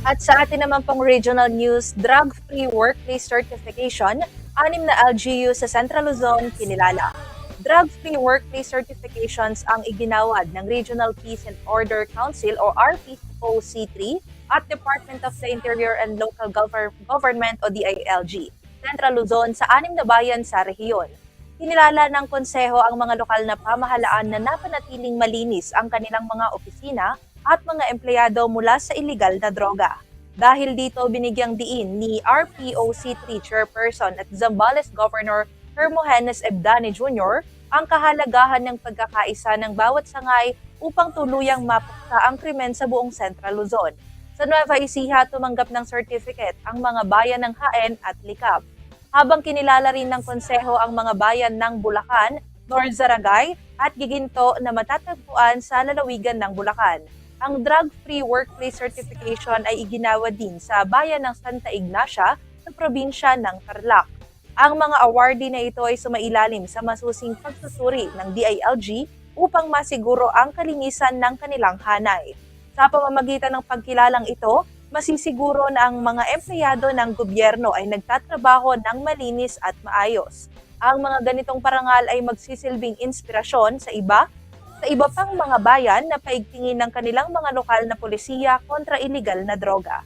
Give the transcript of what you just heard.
At sa atin naman pong regional news, drug-free workplace certification, 6 na LGU sa Central Luzon kinilala. Drug-free workplace certifications ang iginawad ng Regional Peace and Order Council o RPOC3 at Department of the Interior and Local Government o DILG, Central Luzon sa 6 na bayan sa rehiyon. Kinilala ng konseho ang mga lokal na pamahalaan na napanatiling malinis ang kanilang mga opisina at mga empleyado mula sa iligal na droga. Dahil dito binigyang diin ni RPOC3 Chairperson at Zambales Governor Hermogenes Ebdane Jr. ang kahalagahan ng pagkakaisa ng bawat sangay upang tuluyang mapuksa ang krimen sa buong Central Luzon. Sa Nueva Ecija, tumanggap ng certificate ang mga bayan ng Jaen at Licab, habang kinilala rin ng konseho ang mga bayan ng Bulacan, North Zaragay at Giginto na matatagpuan sa lalawigan ng Bulacan. Ang drug-free workplace certification ay iginawa din sa bayan ng Santa Ignacia sa probinsya ng Tarlac. Ang mga awardee na ito ay sumailalim sa masusing pagsusuri ng DILG upang masiguro ang kalinisan ng kanilang hanay. Sa pamamagitan ng pagkilalang ito, masisiguro na ang mga empleyado ng gobyerno ay nagtatrabaho ng malinis at maayos. Ang mga ganitong parangal ay magsisilbing inspirasyon sa iba pang mga bayan na paigtingin ng kanilang mga lokal na pulisiya kontra iligal na droga.